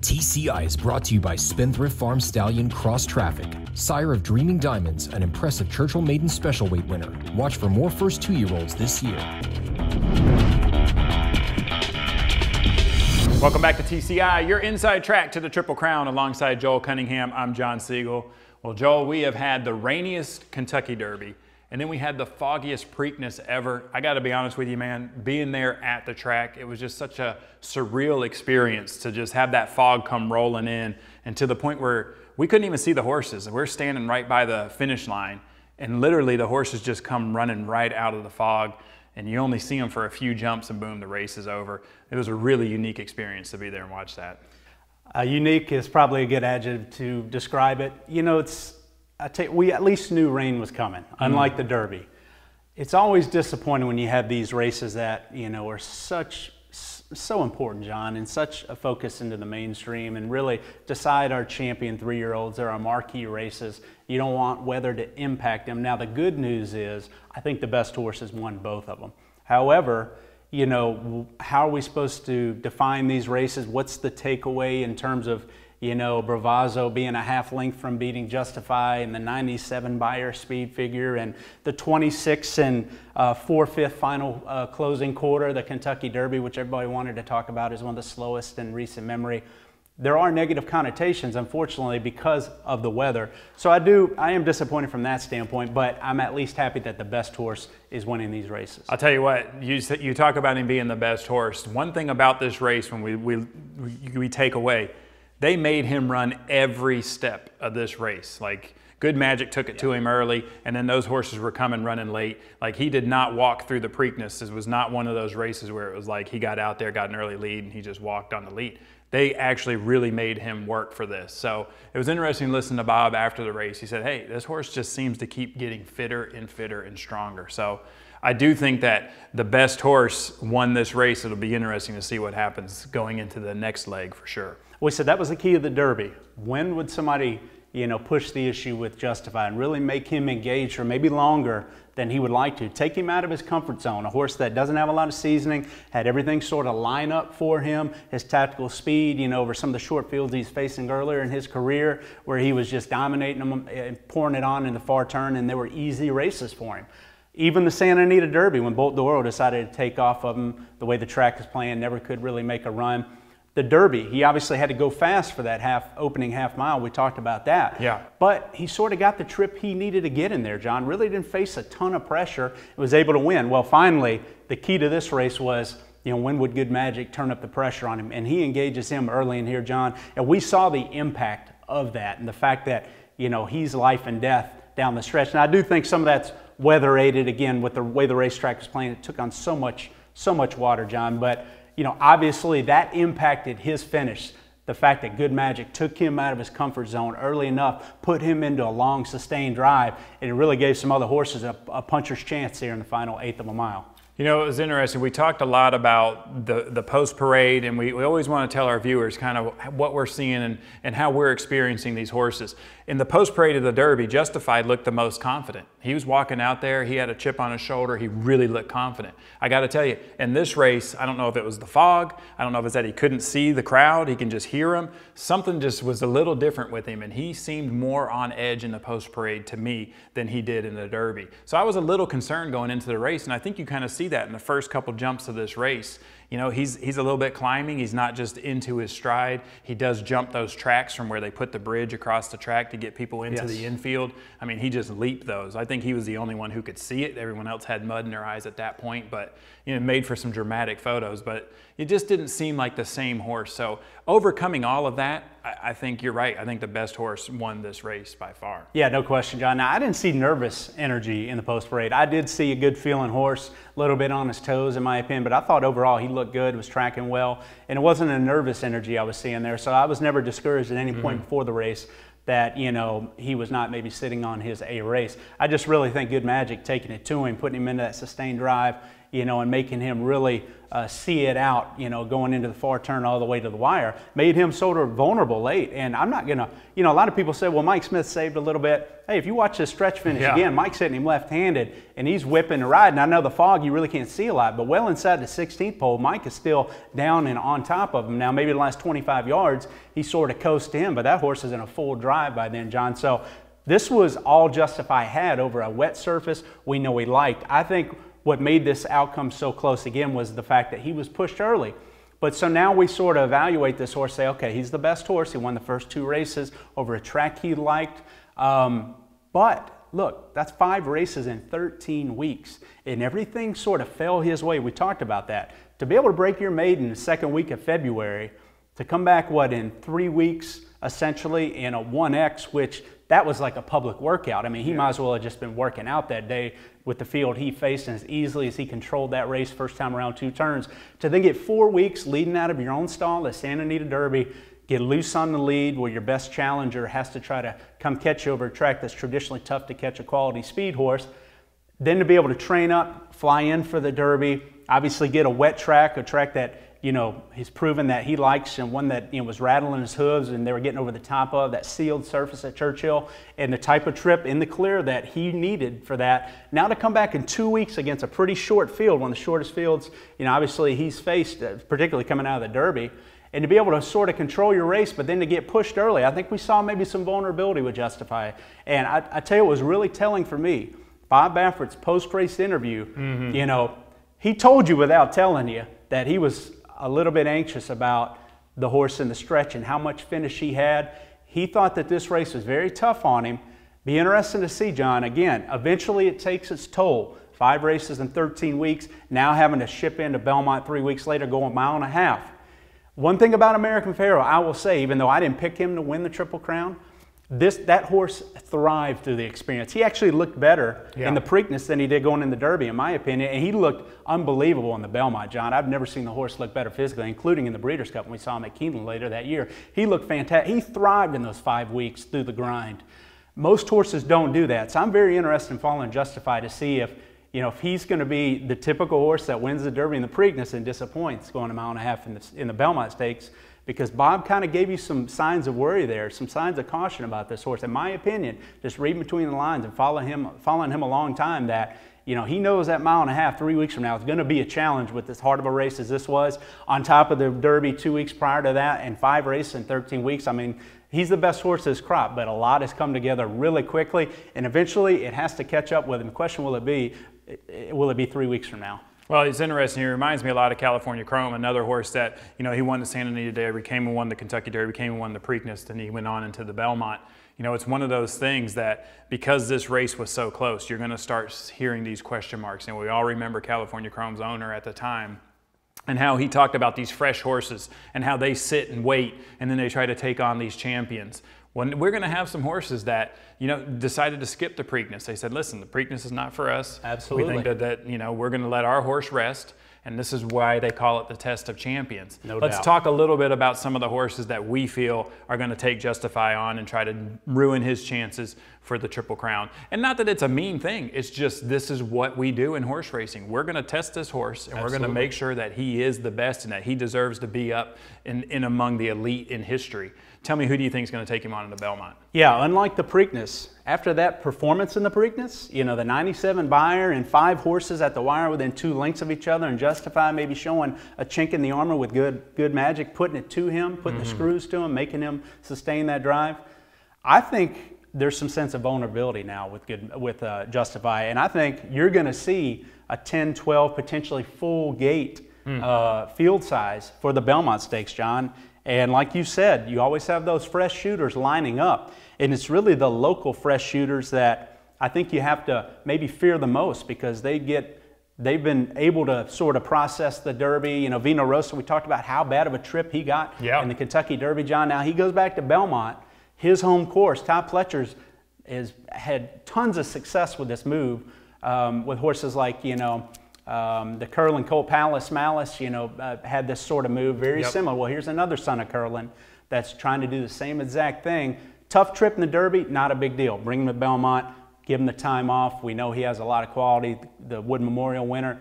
TCI is brought to you by Spendthrift Farm Stallion Cross Traffic, sire of Dreaming Diamonds, an impressive Churchill Maiden Special Weight winner. Watch for more first 2-year-olds this year. Welcome back to TCI, your inside track to the Triple Crown. Alongside Joel Cunningham, I'm John Siegel. Well, Joel, we have had the rainiest Kentucky Derby, and then we had the foggiest Preakness ever. I got to be honest with you, man, being there at the track, it was just such a surreal experience to just have that fog come rolling in, and to the point where we couldn't even see the horses. We're standing right by the finish line, and literally the horses just come running right out of the fog, and you only see them for a few jumps, and boom, the race is over. It was a really unique experience to be there and watch that. Unique is probably a good adjective to describe it. You know, we at least knew rain was coming, unlike the Derby. It's always disappointing when you have these races that, you know, are so important, John, and such a focus into the mainstream and really decide our champion 3-year-olds. They're our marquee races. You don't want weather to impact them. Now, the good news is I think the best horses won both of them. However, you know, how are we supposed to define these races? What's the takeaway in terms of, you know, Bravazzo being a half length from beating Justify and the 97 buyer speed figure and the 26 and 4/5 final closing quarter, the Kentucky Derby, which everybody wanted to talk about as one of the slowest in recent memory. There are negative connotations, unfortunately, because of the weather. So I am disappointed from that standpoint, but I'm at least happy that the best horse is winning these races. I'll tell you what, you talk about him being the best horse. One thing about this race when we take away, they made him run every step of this race. Like, Good Magic took it to him early, and then those horses were coming running late. Like, he did not walk through the Preakness. It was not one of those races where it was like he got out there, got an early lead, and he just walked on the lead. They actually really made him work for this. So it was interesting to listen to Bob after the race. He said, hey, this horse just seems to keep getting fitter and stronger. So I do think that the best horse won this race. It'll be interesting to see what happens going into the next leg for sure. We said that was the key of the Derby. When would somebody, you know, push the issue with Justify and really make him engage for maybe longer than he would like to? Take him out of his comfort zone. A horse that doesn't have a lot of seasoning, had everything sort of line up for him, his tactical speed, you know, over some of the short fields he's facing earlier in his career where he was just dominating them and pouring it on in the far turn, and there were easy races for him. Even the Santa Anita Derby, when Bolt d'Oro decided to take off of him, the way the track is playing, never could really make a run. The Derby, he obviously had to go fast for that opening half mile. We talked about that. Yeah. But he sort of got the trip he needed to get in there, John. Really didn't face a ton of pressure. Was able to win. Well, finally, the key to this race was, you know, when would Good Magic turn up the pressure on him? And he engages him early in here, John. And we saw the impact of that and the fact that, you know, he's life and death down the stretch. And I do think some of that's weather aided, again, with the way the racetrack was playing. It took on so much water, John. But you know, obviously that impacted his finish. The fact that Good Magic took him out of his comfort zone early enough, put him into a long, sustained drive, and it really gave some other horses a puncher's chance here in the final 1/8 of a mile. You know, it was interesting. We talked a lot about the post-parade, and we always want to tell our viewers kind of what we're seeing and how we're experiencing these horses. In the post-parade of the Derby, Justified looked the most confident. He was walking out there. He had a chip on his shoulder. He really looked confident. I got to tell you, in this race, I don't know if it was the fog. I don't know if it's that he couldn't see the crowd. He can just hear them. Something just was a little different with him, and he seemed more on edge in the post-parade to me than he did in the Derby. So I was a little concerned going into the race, and I think you kind of see that in the first couple jumps of this race. You know, he's a little bit climbing. He's not just into his stride. He does jump those tracks from where they put the bridge across the track to get people into the infield. I mean, he just leaped those. I think he was the only one who could see it. Everyone else had mud in their eyes at that point, but, you know, made for some dramatic photos. But it just didn't seem like the same horse. So overcoming all of that, I think you're right. I think the best horse won this race by far. Yeah, no question, John. Now, I didn't see nervous energy in the post-parade. I did see a good feeling horse, a little bit on his toes in my opinion, but I thought overall he looked good, was tracking well, and it wasn't a nervous energy I was seeing there. So I was never discouraged at any point before the race that, you know, he was not maybe sitting on his A race. I just really think Good Magic taking it to him, putting him into that sustained drive, you know, and making him really see it out, you know, going into the far turn all the way to the wire, made him sort of vulnerable late. And I'm not going to, you know, a lot of people say, well, Mike Smith saved a little bit. Hey, if you watch this stretch finish again, Mike's hitting him left-handed, and he's whipping and riding. I know the fog, you really can't see a lot, but well inside the 16th pole, Mike is still down and on top of him. Now, maybe the last 25 yards, he sort of coasted him, but that horse is in a full drive by then, John. So this was all Justify had over a wet surface we know he liked. I think what made this outcome so close again was the fact that he was pushed early. But so now we sort of evaluate this horse, say, okay, he's the best horse. He won the first 2 races over a track he liked. But look, that's 5 races in 13 weeks. And everything sort of fell his way. We talked about that. To be able to break your maiden the second week of February, to come back, what, in 3 weeks, essentially, in a 1X, which that was like a public workout. I mean, he might as well have just been working out that day with the field he faced, and as easily as he controlled that race first time around 2 turns. To then get 4 weeks leading out of your own stall, the Santa Anita Derby, get loose on the lead where your best challenger has to try to come catch you over a track that's traditionally tough to catch a quality speed horse. Then to be able to train up, fly in for the Derby, obviously get a wet track, a track that, you know, he's proven that he likes, and one that, you know, was rattling his hooves and they were getting over the top of, that sealed surface at Churchill, and the type of trip in the clear that he needed for that. Now to come back in 2 weeks against a pretty short field, one of the shortest fields, you know, obviously he's faced, particularly coming out of the Derby, and to be able to sort of control your race, but then to get pushed early. I think we saw maybe some vulnerability with Justify. And I tell you, it was really telling for me. Bob Baffert's post-race interview, you know, he told you without telling you that he was a little bit anxious about the horse in the stretch and how much finish he had. He thought that this race was very tough on him. Be interesting to see, John. Again, eventually it takes its toll. 5 races in 13 weeks, now having to ship into Belmont 3 weeks later, go 1.5 miles. One thing about American Pharoah, I will say, even though I didn't pick him to win the Triple Crown, that horse thrived through the experience. He actually looked better in the Preakness than he did going in the Derby, in my opinion, and he looked unbelievable in the Belmont, John. I've never seen the horse look better physically, including in the Breeders' Cup when we saw him at Keeneland later that year. He looked fantastic. He thrived in those 5 weeks through the grind. Most horses don't do that, so I'm very interested in following Justify to see if, you know, if he's going to be the typical horse that wins the Derby and the Preakness and disappoints going 1.5 miles in the Belmont Stakes, because Bob kind of gave you some signs of worry there, some signs of caution about this horse. In my opinion, just reading between the lines and following him a long time, that, you know, he knows that 1.5 miles 3 weeks from now is going to be a challenge with as hard of a race as this was, on top of the Derby 2 weeks prior to that and 5 races in 13 weeks. I mean, he's the best horse of his crop, but a lot has come together really quickly, and eventually it has to catch up with him. The question will it be 3 weeks from now? Well, it's interesting. He reminds me a lot of California Chrome, another horse that, you know, he won the Santa Anita Derby, came and won the Kentucky Derby, came and won the Preakness, then he went on into the Belmont. You know, it's one of those things that because this race was so close, you're going to start hearing these question marks. And we all remember California Chrome's owner at the time and how he talked about these fresh horses and how they sit and wait and then they try to take on these champions. When we're going to have some horses that, you know, decided to skip the Preakness. They said, listen, the Preakness is not for us. Absolutely. We think that you know, we're going to let our horse rest, and this is why they call it the test of champions. No Let's doubt. talk a little bit about some of the horses that we feel are going to take Justify on and try to ruin his chances for the Triple Crown. And not that it's a mean thing, it's just this is what we do in horse racing. We're going to test this horse, and we're going to make sure that he is the best and that he deserves to be up in among the elite in history. Tell me, who do you think is going to take him on in the Belmont? Yeah, unlike the Preakness, after that performance in the Preakness, you know, the 97 buyer and 5 horses at the wire within 2 lengths of each other, and Justify maybe showing a chink in the armor with good magic, putting it to him, putting the screws to him, making him sustain that drive. I think there's some sense of vulnerability now with Justify, and I think you're going to see a 10, 12, potentially full gate field size for the Belmont Stakes, John. And like you said, you always have those fresh shooters lining up. And it's really the local fresh shooters that I think you have to maybe fear the most, because they've been able to sort of process the Derby. You know, Vino Rosa, we talked about how bad of a trip he got in the Kentucky Derby, John. Now he goes back to Belmont, his home course. Todd Pletcher's has had tons of success with this move with horses like, you know, the Curlin colt Palace Malice, you know, had this sort of move, very similar. Well, here's another son of Curlin that's trying to do the same exact thing. Tough trip in the Derby, not a big deal. Bring him to Belmont, give him the time off. We know he has a lot of quality, the Wood Memorial winner.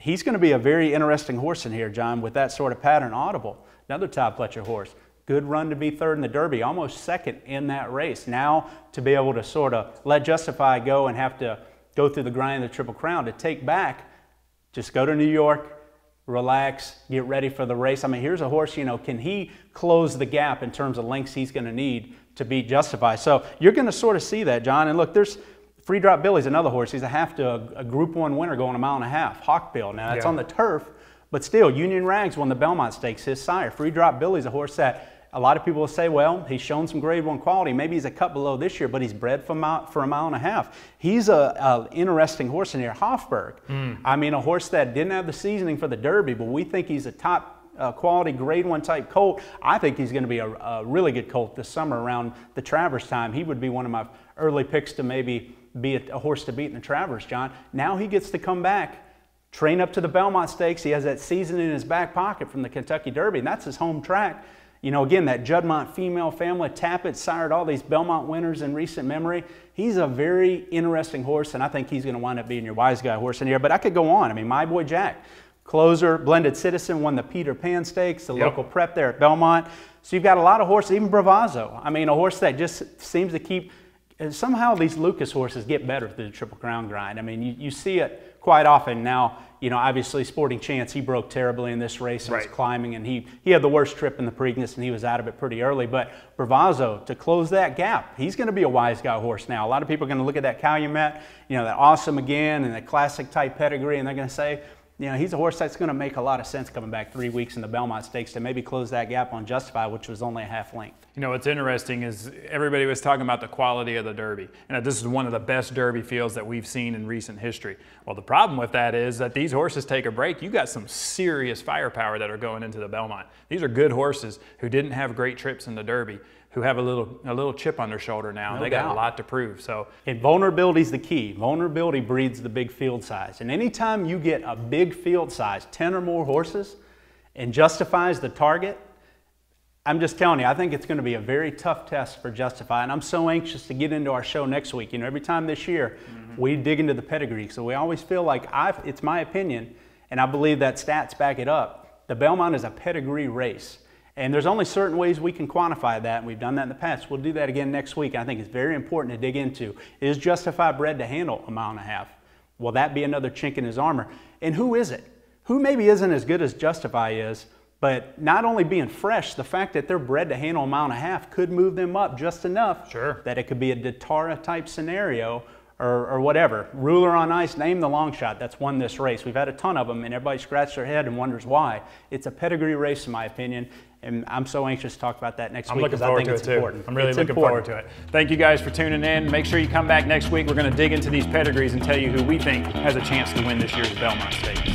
he's going to be a very interesting horse in here, John, with that sort of pattern. Audible, another Todd Pletcher horse. Good run to be third in the Derby, almost second in that race. Now to be able to sort of let Justify go and have to go through the grind of the Triple Crown, to take back, just go to New York, relax, get ready for the race. I mean, here's a horse, you know, can he close the gap in terms of lengths he's going to need to beat Justify? So you're going to sort of see that, John. And look, there's Free Drop Billy's another horse. He's a Group 1 winner going a mile and a half. Hawkbill. Now, that's on the turf, but still, Union Rags won the Belmont Stakes, his sire. Free Drop Billy's a horse that a lot of people will say, well, he's shown some Grade 1 quality. Maybe he's a cut below this year, but he's bred for a mile and a half. He's an interesting horse in here. Hofberg, I mean, a horse that didn't have the seasoning for the Derby, but we think he's a top quality Grade 1 type colt. I think he's going to be a really good colt this summer around the Travers time. He would be one of my early picks to maybe be a horse to beat in the Travers, John. Now he gets to come back, train up to the Belmont Stakes. He has that season in his back pocket from the Kentucky Derby, and that's his home track. You know, again, that Juddmonte female family, Tappet, sired all these Belmont winners in recent memory. He's a very interesting horse, and I think he's going to wind up being your wise guy horse in here. But I could go on. I mean, My Boy Jack, closer, Blended Citizen, won the Peter Pan Stakes, the local prep there at Belmont. So you've got a lot of horses, even Bravazzo. I mean, a horse that just seems to keep, somehow these Lucas horses get better through the Triple Crown grind. I mean, you see it quite often now. You know, obviously Sporting Chance, he broke terribly in this race and was climbing, and he had the worst trip in the Preakness, and he was out of it pretty early. But Bravazzo, to close that gap, he's going to be a wise guy horse now. A lot of people are going to look at that Calumet, you know, that Awesome Again and that classic type pedigree, and they're going to say, you know, he's a horse that's going to make a lot of sense coming back 3 weeks in the Belmont Stakes to maybe close that gap on Justify, which was only a half length. You know, what's interesting is everybody was talking about the quality of the Derby, and this is one of the best Derby fields that we've seen in recent history. Well, the problem with that is that these horses take a break. You got some serious firepower that are going into the Belmont. These are good horses who didn't have great trips in the Derby, who have a little chip on their shoulder now, and they got a lot to prove. So, and vulnerability is the key. Vulnerability breeds the big field size. And anytime you get a big field size, 10 or more horses, and Justifies the target, I'm just telling you, I think it's going to be a very tough test for Justify. And I'm so anxious to get into our show next week. You know, every time this year, we dig into the pedigree. So we always feel like, it's my opinion, and I believe that stats back it up, the Belmont is a pedigree race. And there's only certain ways we can quantify that, and we've done that in the past. We'll do that again next week. I think it's very important to dig into. Is Justify bred to handle a mile and a half? Will that be another chink in his armor? And who is it? Who maybe isn't as good as Justify is, but not only being fresh, the fact that they're bred to handle a mile and a half could move them up just enough that it could be a Datara type scenario or whatever. Ruler on Ice, name the long shot that's won this race. We've had a ton of them, and everybody scratches their head and wonders why. It's a pedigree race, in my opinion, and I'm so anxious to talk about that next week because I think it's important. I'm really looking forward to it. Thank you guys for tuning in. Make sure you come back next week. We're going to dig into these pedigrees and tell you who we think has a chance to win this year's Belmont Stakes.